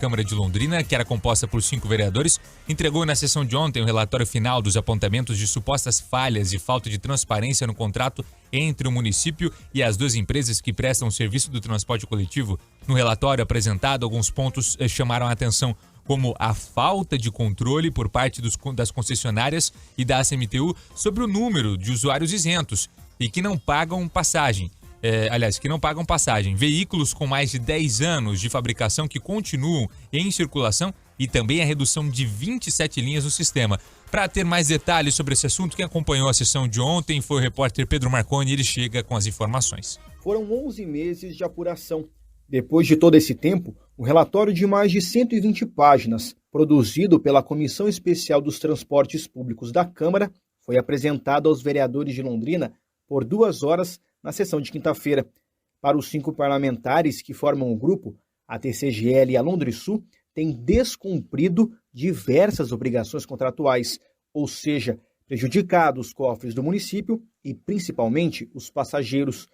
Câmara de Londrina, que era composta por 5 vereadores, entregou na sessão de ontem o relatório final dos apontamentos de supostas falhas e falta de transparência no contrato entre o município e as 2 empresas que prestam o serviço do transporte coletivo. No relatório apresentado, alguns pontos chamaram a atenção, como a falta de controle por parte das concessionárias e da ACMTU sobre o número de usuários isentos e que não pagam passagem. Veículos com mais de 10 anos de fabricação que continuam em circulação e também a redução de 27 linhas no sistema. Para ter mais detalhes sobre esse assunto, quem acompanhou a sessão de ontem foi o repórter Pedro Marconi, ele chega com as informações. Foram 11 meses de apuração. Depois de todo esse tempo, o relatório de mais de 120 páginas, produzido pela Comissão Especial dos Transportes Públicos da Câmara, foi apresentado aos vereadores de Londrina por 2 horas na sessão de quinta-feira. Para os 5 parlamentares que formam o grupo, a TCGL e a Londrisul têm descumprido diversas obrigações contratuais, ou seja, prejudicado os cofres do município e, principalmente, os passageiros.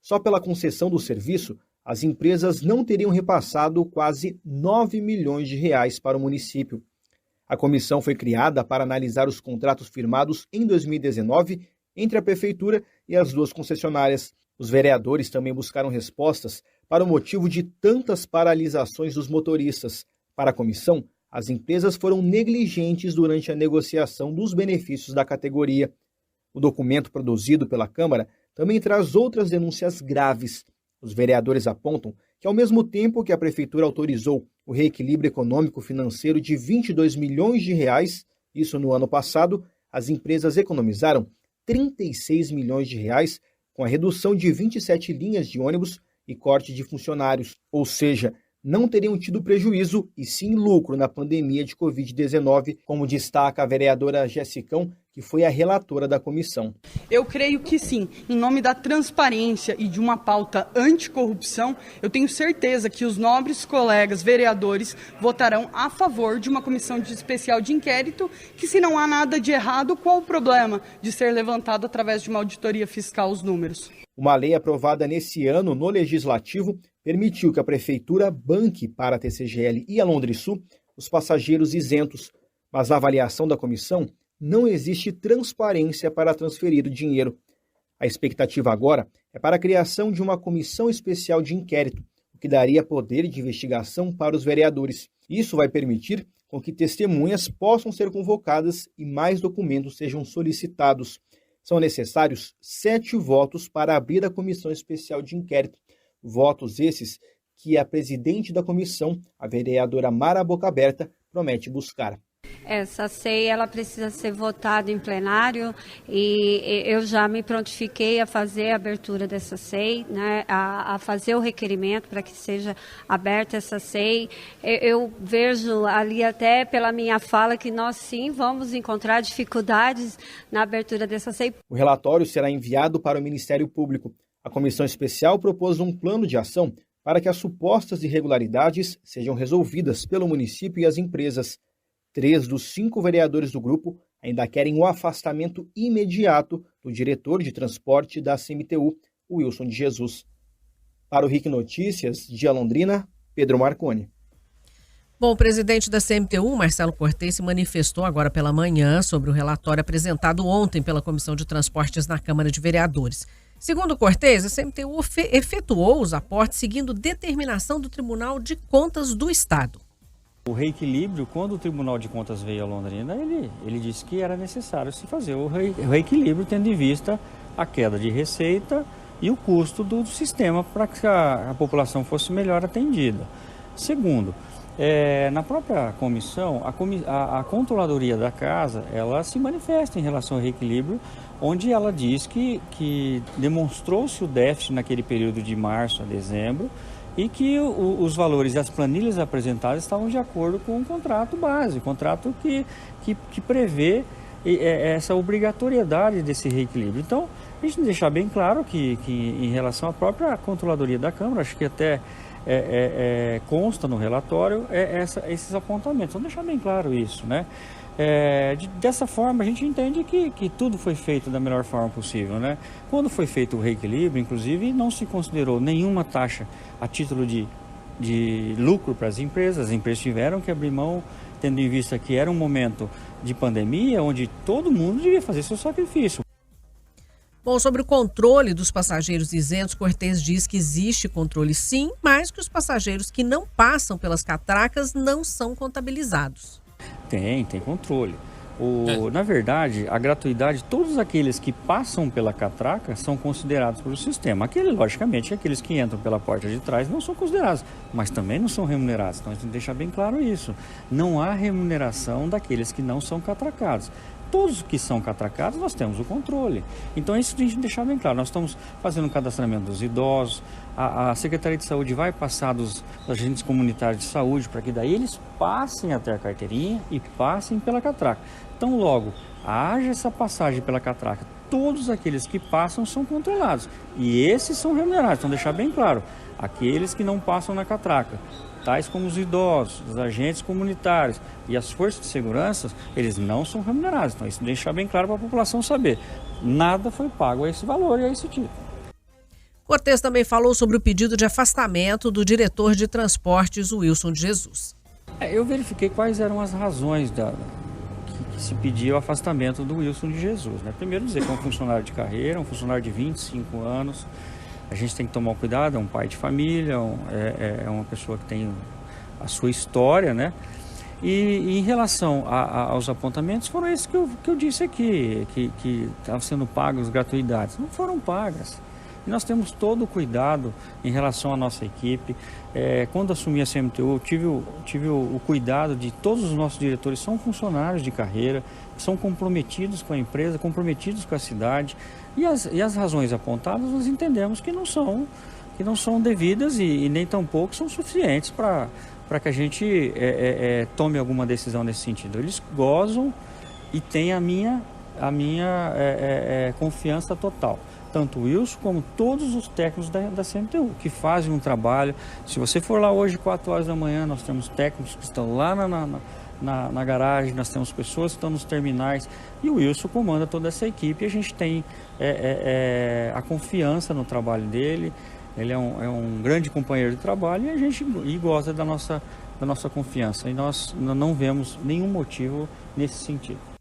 Só pela concessão do serviço, as empresas não teriam repassado quase 9 milhões de reais para o município. A comissão foi criada para analisar os contratos firmados em 2019 entre a Prefeitura e as 2 concessionárias. Os vereadores também buscaram respostas para o motivo de tantas paralisações dos motoristas. Para a comissão, as empresas foram negligentes durante a negociação dos benefícios da categoria. O documento produzido pela Câmara também traz outras denúncias graves. Os vereadores apontam que, ao mesmo tempo que a Prefeitura autorizou o reequilíbrio econômico-financeiro de 22 milhões de reais, isso no ano passado, as empresas economizaram 36 milhões de reais com a redução de 27 linhas de ônibus e corte de funcionários. Ou seja, não teriam tido prejuízo e sim lucro na pandemia de Covid-19, como destaca a vereadora Jessicão, que foi a relatora da comissão. Eu creio que sim, em nome da transparência e de uma pauta anticorrupção, eu tenho certeza que os nobres colegas vereadores votarão a favor de uma comissão especial de inquérito, que se não há nada de errado, qual o problema de ser levantado através de uma auditoria fiscal os números? Uma lei aprovada nesse ano no Legislativo permitiu que a Prefeitura banque para a TCGL e a Londrisul os passageiros isentos, mas na avaliação da comissão não existe transparência para transferir o dinheiro. A expectativa agora é para a criação de uma comissão especial de inquérito, o que daria poder de investigação para os vereadores. Isso vai permitir com que testemunhas possam ser convocadas e mais documentos sejam solicitados. São necessários 7 votos para abrir a comissão especial de inquérito. Votos esses que a presidente da comissão, a vereadora Mara Bocaberta, promete buscar. Essa SEI ela precisa ser votada em plenário e eu já me prontifiquei a fazer a abertura dessa SEI, né, a fazer o requerimento para que seja aberta essa SEI. Eu vejo ali até pela minha fala que nós sim vamos encontrar dificuldades na abertura dessa SEI. O relatório será enviado para o Ministério Público. A comissão especial propôs um plano de ação para que as supostas irregularidades sejam resolvidas pelo município e as empresas. 3 dos 5 vereadores do grupo ainda querem o afastamento imediato do diretor de transporte da CMTU, Wilson de Jesus. Para o RIC Notícias, de Londrina, Pedro Marconi. Bom, o presidente da CMTU, Marcelo Cortez, se manifestou agora pela manhã sobre o relatório apresentado ontem pela Comissão de Transportes na Câmara de Vereadores. Segundo Cortez, a CMTU efetuou os aportes seguindo determinação do Tribunal de Contas do Estado. O reequilíbrio, quando o Tribunal de Contas veio a Londrina, ele disse que era necessário se fazer o reequilíbrio, tendo em vista a queda de receita e o custo do sistema para que a população fosse melhor atendida. Segundo, na própria comissão, a controladoria da casa, ela se manifesta em relação ao reequilíbrio, onde ela diz que demonstrou-se o déficit naquele período de março a dezembro, e que os valores e as planilhas apresentadas estavam de acordo com o contrato base, o contrato que prevê essa obrigatoriedade desse reequilíbrio. Então, a gente deixar bem claro que em relação à própria controladoria da Câmara, acho que até consta no relatório esses apontamentos. Vamos deixar bem claro isso, né? Dessa forma, a gente entende que tudo foi feito da melhor forma possível, né? Quando foi feito o reequilíbrio, inclusive, não se considerou nenhuma taxa a título de de lucro para as empresas tiveram que abrir mão, tendo em vista que era um momento de pandemia, onde todo mundo devia fazer seu sacrifício. Bom, sobre o controle dos passageiros isentos, Cortes diz que existe controle sim, mas que os passageiros que não passam pelas catracas não são contabilizados. Tem controle. Na verdade, a gratuidade, todos aqueles que passam pela catraca são considerados pelo sistema. Logicamente, aqueles que entram pela porta de trás não são considerados, mas também não são remunerados. Então, a gente tem que deixar bem claro isso. Não há remuneração daqueles que não são catracados. Todos que são catracados, nós temos o controle. Então, isso tem que deixar bem claro. Nós estamos fazendo o cadastramento dos idosos, a Secretaria de Saúde vai passar dos agentes comunitários de saúde para que daí eles passem até a carteirinha e passem pela catraca. Então, logo, haja essa passagem pela catraca, todos aqueles que passam são controlados. E esses são remunerados. Então, deixar bem claro, aqueles que não passam na catraca, tais como os idosos, os agentes comunitários e as forças de segurança, eles não são remunerados. Então, isso deixar bem claro para a população saber. Nada foi pago a esse valor e a esse tipo. Cortes também falou sobre o pedido de afastamento do diretor de transportes, Wilson de Jesus. Eu verifiquei quais eram as razões que se pedia o afastamento do Wilson de Jesus. Primeiro dizer que é um funcionário de carreira, um funcionário de 25 anos. A gente tem que tomar cuidado, é um pai de família, é uma pessoa que tem a sua história, né? E em relação aos apontamentos, foram esses que eu disse aqui, que estavam sendo pagos gratuidades. Não foram pagas. E nós temos todo o cuidado em relação à nossa equipe. Quando assumi a CMTU, tive o cuidado de todos os nossos diretores são funcionários de carreira, são comprometidos com a empresa, comprometidos com a cidade. E as razões apontadas nós entendemos que não são devidas e nem tampouco são suficientes para que a gente tome alguma decisão nesse sentido. Eles gozam e têm a minha confiança total. Tanto o Wilson como todos os técnicos da CMTU, que fazem um trabalho. Se você for lá hoje, 4 horas da manhã, nós temos técnicos que estão lá na garagem, nós temos pessoas que estão nos terminais, e o Wilson comanda toda essa equipe, e a gente tem a confiança no trabalho dele. Ele é um grande companheiro de trabalho, e a gente gosta da nossa confiança, e nós não vemos nenhum motivo nesse sentido.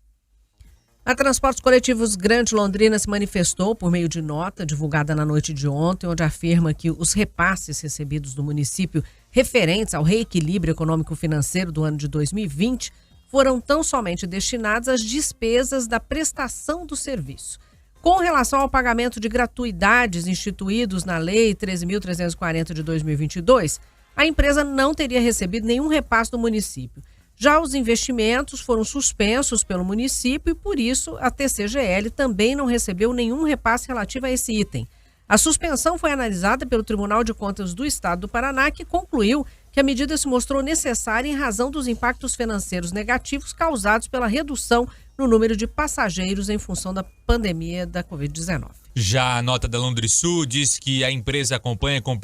A Transportes Coletivos Grande Londrina se manifestou por meio de nota divulgada na noite de ontem, onde afirma que os repasses recebidos do município referentes ao reequilíbrio econômico-financeiro do ano de 2020 foram tão somente destinados às despesas da prestação do serviço. Com relação ao pagamento de gratuidades instituídos na Lei 13.340 de 2022, a empresa não teria recebido nenhum repasse do município. Já os investimentos foram suspensos pelo município e, por isso, a TCGL também não recebeu nenhum repasse relativo a esse item. A suspensão foi analisada pelo Tribunal de Contas do Estado do Paraná, que concluiu que a medida se mostrou necessária em razão dos impactos financeiros negativos causados pela redução no número de passageiros em função da pandemia da Covid-19. Já a nota da Londrisul diz que a empresa acompanha com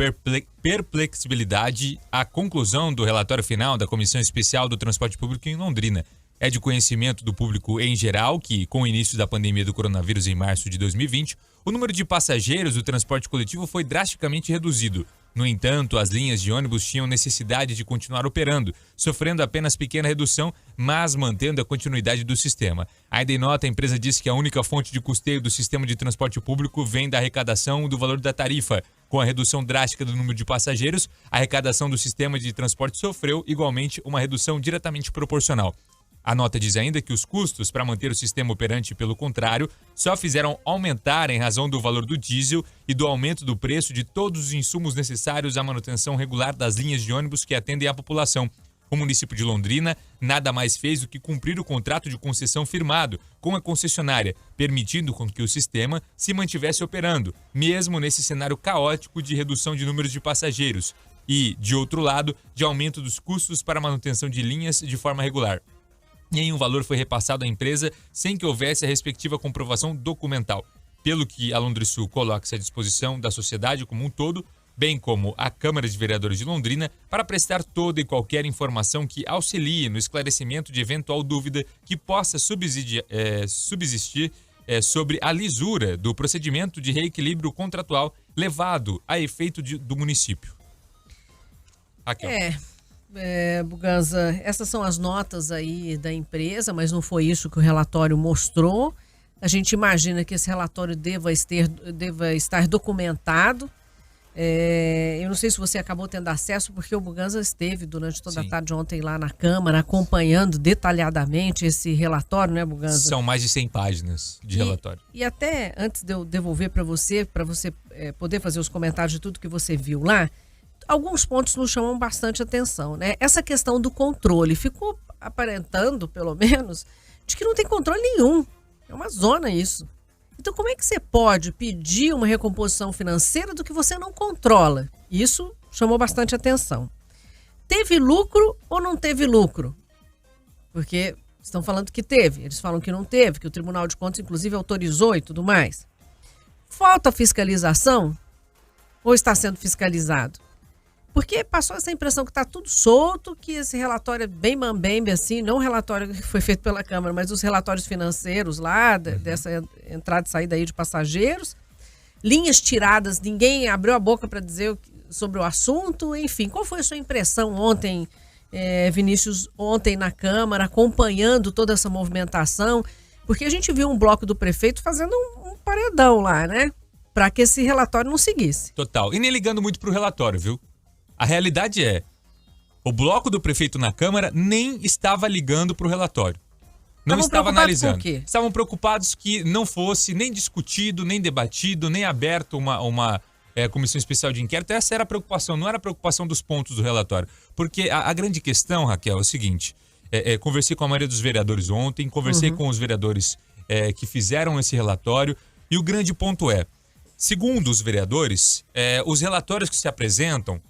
perplexibilidade a conclusão do relatório final da Comissão Especial do Transporte Público em Londrina. É de conhecimento do público em geral que, com o início da pandemia do coronavírus em março de 2020, o número de passageiros do transporte coletivo foi drasticamente reduzido. No entanto, as linhas de ônibus tinham necessidade de continuar operando, sofrendo apenas pequena redução, mas mantendo a continuidade do sistema. Ainda em nota, a empresa disse que a única fonte de custeio do sistema de transporte público vem da arrecadação do valor da tarifa. Com a redução drástica do número de passageiros, a arrecadação do sistema de transporte sofreu igualmente uma redução diretamente proporcional. A nota diz ainda que os custos para manter o sistema operante, pelo contrário, só fizeram aumentar em razão do valor do diesel e do aumento do preço de todos os insumos necessários à manutenção regular das linhas de ônibus que atendem a população. O município de Londrina nada mais fez do que cumprir o contrato de concessão firmado com a concessionária, permitindo com que o sistema se mantivesse operando, mesmo nesse cenário caótico de redução de números de passageiros e, de outro lado, de aumento dos custos para a manutenção de linhas de forma regular. Nenhum valor foi repassado à empresa sem que houvesse a respectiva comprovação documental, pelo que a Londrisul coloca-se à disposição da sociedade como um todo, bem como a Câmara de Vereadores de Londrina, para prestar toda e qualquer informação que auxilie no esclarecimento de eventual dúvida que possa subsistir sobre a lisura do procedimento de reequilíbrio contratual levado a efeito do município. Raquel. Buganza, essas são as notas aí da empresa, mas não foi isso que o relatório mostrou. A gente imagina que esse relatório deva estar documentado. Eu não sei se você acabou tendo acesso, porque o Buganza esteve durante toda a tarde ontem lá na Câmara, acompanhando detalhadamente esse relatório, né, Buganza? São mais de 100 páginas de relatório. E até antes de eu devolver para você poder fazer os comentários de tudo que você viu lá, alguns pontos nos chamam bastante atenção, né? Essa questão do controle ficou aparentando, pelo menos, de que não tem controle nenhum. É uma zona isso. Então, como é que você pode pedir uma recomposição financeira do que você não controla? Isso chamou bastante atenção. Teve lucro ou não teve lucro? Porque estão falando que teve. Eles falam que não teve, que o Tribunal de Contas, inclusive, autorizou e tudo mais. Falta fiscalização ou está sendo fiscalizado? Porque passou essa impressão que está tudo solto, que esse relatório é bem mambembe, assim, não o relatório que foi feito pela Câmara, mas os relatórios financeiros lá, dessa entrada e saída aí de passageiros. Linhas tiradas, ninguém abriu a boca para dizer sobre o assunto. Enfim, qual foi a sua impressão ontem, Vinícius, ontem na Câmara, acompanhando toda essa movimentação? Porque a gente viu um bloco do prefeito fazendo um paredão lá, né? Para que esse relatório não seguisse. Total. E nem ligando muito pro relatório, viu? A realidade é, o bloco do prefeito na Câmara nem estava ligando para o relatório. Não estava analisando. Por quê? Estavam preocupados que não fosse nem discutido, nem debatido, nem aberto uma comissão especial de inquérito. Essa era a preocupação, não era a preocupação dos pontos do relatório. Porque a grande questão, Raquel, é o seguinte, conversei com a maioria dos vereadores ontem, conversei com os vereadores que fizeram esse relatório, e o grande ponto é, segundo os vereadores, os relatórios que se apresentam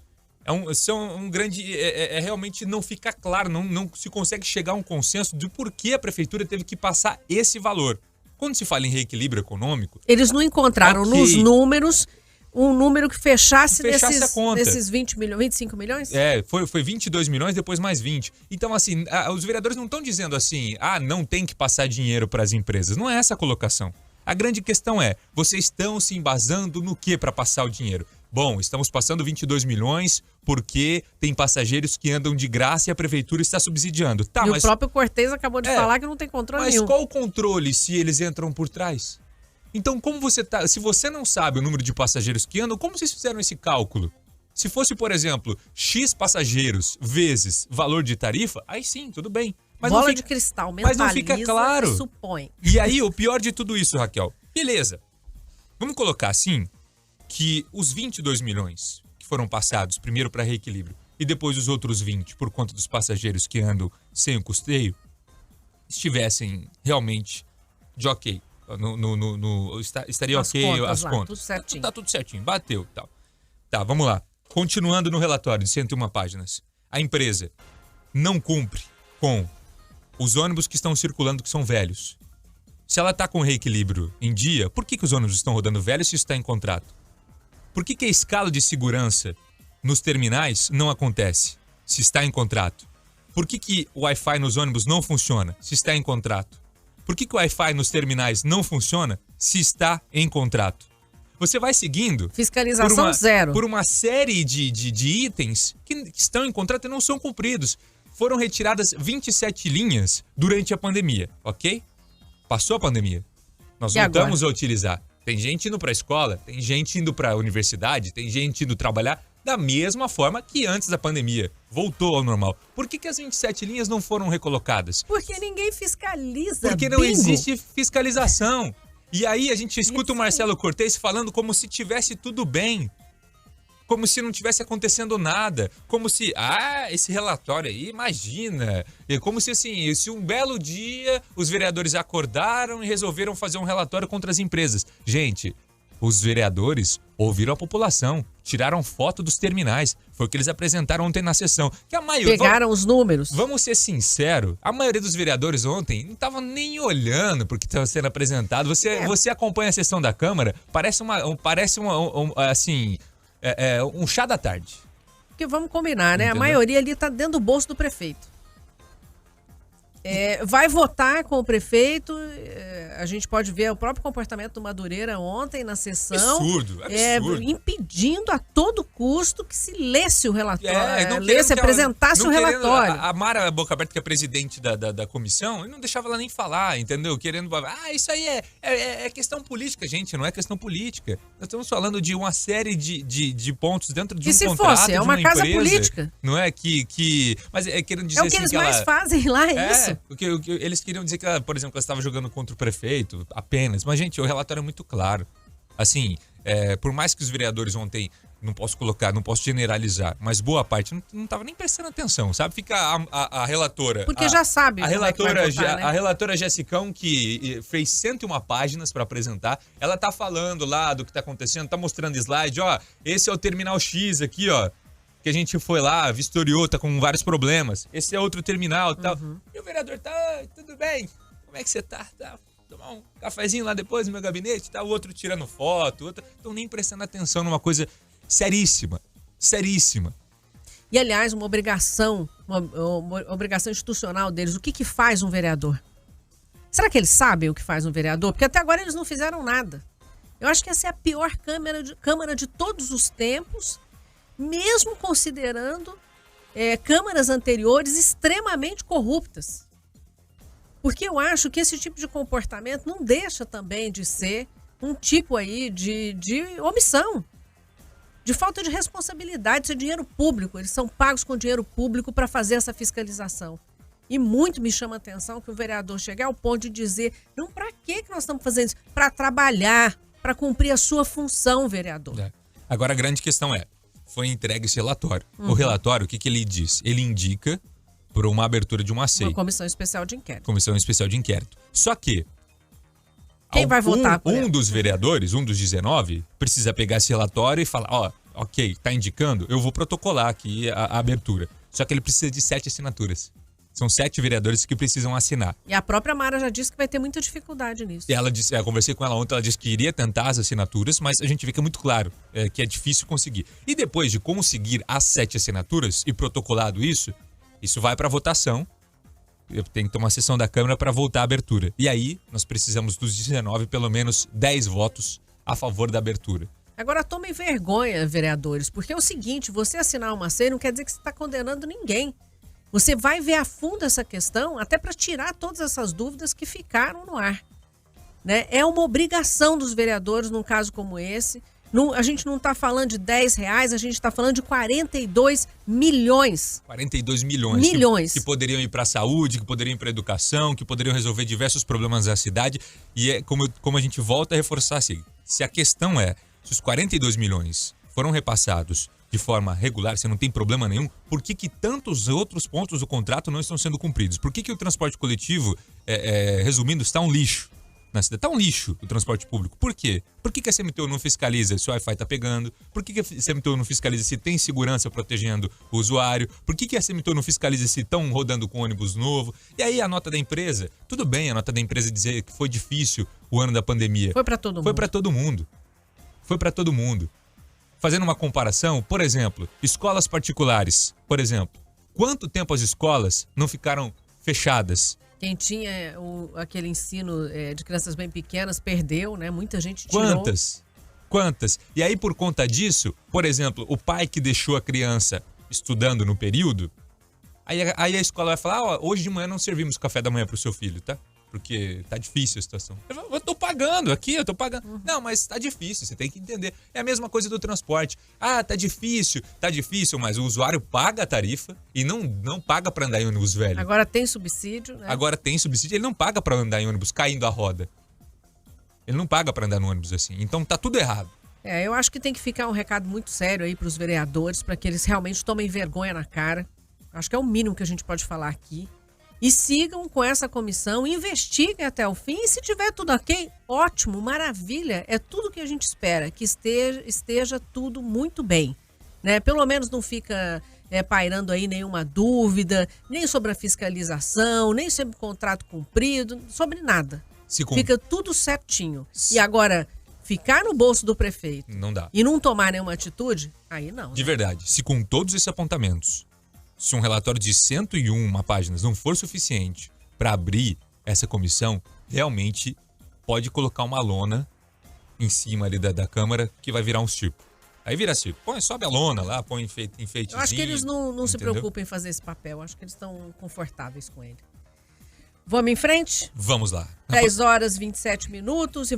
realmente não fica claro, não se consegue chegar a um consenso de por que a prefeitura teve que passar esse valor. Quando se fala em reequilíbrio econômico... Eles não encontraram nos números um número que fechasse a conta. Desses 20 milhões, 25 milhões? Foi 22 milhões, depois mais 20. Então, assim, os vereadores não estão dizendo assim, não tem que passar dinheiro para as empresas. Não é essa a colocação. A grande questão é, vocês estão se embasando no que para passar o dinheiro? Bom, estamos passando 22 milhões porque tem passageiros que andam de graça e a prefeitura está subsidiando. Tá, mas o próprio Cortez acabou de falar que não tem controle nenhum. Mas qual o controle se eles entram por trás? Então, como se você não sabe o número de passageiros que andam, como vocês fizeram esse cálculo? Se fosse, por exemplo, X passageiros vezes valor de tarifa, aí sim, tudo bem. Mas bola de cristal, mentaliza, mas não fica claro. E supõe. E aí, o pior de tudo isso, Raquel, beleza, vamos colocar assim, que os 22 milhões que foram passados, primeiro para reequilíbrio, e depois os outros 20 por conta dos passageiros que andam sem o custeio, estivessem realmente de ok. Estaria ok as contas. Tudo certinho. Tá tudo certinho, bateu. Tal. Tá, vamos lá. Continuando no relatório de 101 páginas. A empresa não cumpre com os ônibus que estão circulando que são velhos. Se ela está com reequilíbrio em dia, por que os ônibus estão rodando velhos se isso está em contrato? Por que a escala de segurança nos terminais não acontece se está em contrato? Por que o Wi-Fi nos ônibus não funciona se está em contrato? Por que o Wi-Fi nos terminais não funciona se está em contrato? Você vai seguindo... Fiscalização zero. Por uma série de itens que estão em contrato e não são cumpridos. Foram retiradas 27 linhas durante a pandemia, ok? Passou a pandemia. Nós voltamos a utilizar. Tem gente indo para a escola, tem gente indo para a universidade, tem gente indo trabalhar da mesma forma que antes da pandemia. Voltou ao normal. Por que as 27 linhas não foram recolocadas? Porque ninguém fiscaliza. Porque não existe fiscalização. E aí a gente escuta o Marcelo Cortez falando como se tivesse tudo bem. Como se não tivesse acontecendo nada. Como se, esse relatório aí, imagina. É como se assim, se um belo dia os vereadores acordaram e resolveram fazer um relatório contra as empresas. Gente, os vereadores ouviram a população, tiraram foto dos terminais. Foi o que eles apresentaram ontem na sessão. Que a maioria, pegaram os números. Vamos ser sinceros, a maioria dos vereadores ontem não estava nem olhando porque estava sendo apresentado. Você acompanha a sessão da Câmara, parece um chá da tarde. Porque vamos combinar, né? Entendeu? A maioria ali tá dentro do bolso do prefeito. Vai votar com o prefeito. A gente pode ver o próprio comportamento do Madureira ontem na sessão. Absurdo. Impedindo a todo custo que se lesse o relatório. Lesse, apresentasse o relatório. A Mara Boca Aberta, que é presidente da comissão, ele não deixava ela nem falar, entendeu? Querendo... isso aí é questão política, gente. Não é questão política. Nós estamos falando de uma série de pontos dentro de um contrato. E se fosse? É uma casa política. Não é mas querendo dizer o que eles mais fazem lá, isso. Eles queriam dizer que, por exemplo, ela estava jogando contra o prefeito apenas. Mas, gente, o relatório é muito claro. Assim, por mais que os vereadores ontem, não posso generalizar, mas boa parte não estava nem prestando atenção, sabe? Fica a relatora... Porque já sabe. A relatora Jessicão, que fez 101 páginas para apresentar, ela tá falando lá do que tá acontecendo, tá mostrando slide, esse é o Terminal X aqui, que a gente foi lá, vistoriou, tá com vários problemas. Esse é outro terminal e tal. E o vereador tudo bem? Como é que você tá? Tomar um cafezinho lá depois no meu gabinete? Tá o outro tirando foto, estão nem prestando atenção numa coisa seríssima. Seríssima. E, aliás, uma obrigação institucional deles. O que faz um vereador? Será que eles sabem o que faz um vereador? Porque até agora eles não fizeram nada. Eu acho que essa é a pior Câmara de todos os tempos, mesmo considerando câmaras anteriores extremamente corruptas. Porque eu acho que esse tipo de comportamento não deixa também de ser um tipo aí de omissão, de falta de responsabilidade. Isso é dinheiro público, eles são pagos com dinheiro público para fazer essa fiscalização. E muito me chama a atenção que o vereador chegue ao ponto de dizer, não, para que nós estamos fazendo isso? Para trabalhar, para cumprir a sua função, vereador. Agora a grande questão foi entregue esse relatório. O relatório, o que ele diz? Ele indica por uma abertura de uma SEI. Uma comissão especial de inquérito. Comissão especial de inquérito. Só que quem vai votar por ela? Dos vereadores, um dos 19, precisa pegar esse relatório e falar, ok, tá indicando, eu vou protocolar aqui a abertura. Só que ele precisa de 7 assinaturas. São 7 vereadores que precisam assinar. E a própria Mara já disse que vai ter muita dificuldade nisso. E ela disse, eu conversei com ela ontem, ela disse que iria tentar as assinaturas, mas a gente vê que é muito claro que é difícil conseguir. E depois de conseguir as 7 assinaturas e protocolado isso vai para votação. Tem que ter uma sessão da Câmara para voltar à abertura. E aí, nós precisamos dos 19, pelo menos 10 votos a favor da abertura. Agora, tomem vergonha, vereadores, porque é o seguinte, você assinar uma SEI não quer dizer que você está condenando ninguém. Você vai ver a fundo essa questão, até para tirar todas essas dúvidas que ficaram no ar. Né? É uma obrigação dos vereadores, num caso como esse. A gente não está falando de R$10, a gente está falando de 42 milhões. 42 milhões. Que poderiam ir para a saúde, que poderiam ir para a educação, que poderiam resolver diversos problemas da cidade. E como a gente volta a reforçar assim, se a questão se os 42 milhões foram repassados de forma regular, se não tem problema nenhum, por que tantos outros pontos do contrato não estão sendo cumpridos? Por que o transporte coletivo, resumindo, está um lixo? Na cidade está um lixo o transporte público. Por quê? Por que a CMTU não fiscaliza se o Wi-Fi está pegando? Por que a CMTU não fiscaliza se tem segurança protegendo o usuário? Por que a CMTU não fiscaliza se estão rodando com ônibus novo? E aí a nota da empresa, tudo bem a nota da empresa dizer que foi difícil o ano da pandemia. Foi para todo mundo. Foi para todo mundo. Fazendo uma comparação, por exemplo, escolas particulares, por exemplo. Quanto tempo as escolas não ficaram fechadas? Quem tinha aquele ensino de crianças bem pequenas perdeu, né? Muita gente tirou. Quantas? E aí, por conta disso, por exemplo, o pai que deixou a criança estudando no período, aí a escola vai falar, hoje de manhã não servimos café da manhã pro seu filho, tá? Porque tá difícil a situação. Eu tô pagando aqui, eu tô pagando. Não, mas tá difícil, você tem que entender. É a mesma coisa do transporte. Tá difícil, mas o usuário paga a tarifa e não paga pra andar em ônibus velho. Agora tem subsídio, né? Ele não paga pra andar em ônibus caindo a roda. Ele não paga pra andar no ônibus assim. Então tá tudo errado. Eu acho que tem que ficar um recado muito sério aí pros vereadores, para que eles realmente tomem vergonha na cara. Acho que é o mínimo que a gente pode falar aqui. E sigam com essa comissão, investiguem até o fim. E se tiver tudo ok, ótimo, maravilha. É tudo que a gente espera, que esteja tudo muito bem. Né? Pelo menos não fica pairando aí nenhuma dúvida, nem sobre a fiscalização, nem sobre o contrato cumprido, sobre nada. Fica tudo certinho. E agora, ficar no bolso do prefeito não dá. E não tomar nenhuma atitude, aí não. De verdade, se com todos esses apontamentos, se um relatório de 101 páginas não for suficiente para abrir essa comissão, realmente pode colocar uma lona em cima ali da Câmara que vai virar um circo. Aí vira circo. Sobe a lona lá, põe enfeitezinho. Eu acho que eles não se preocupem em fazer esse papel. Acho que eles estão confortáveis com ele. Vamos em frente? Vamos lá. 10 horas e 27 minutos.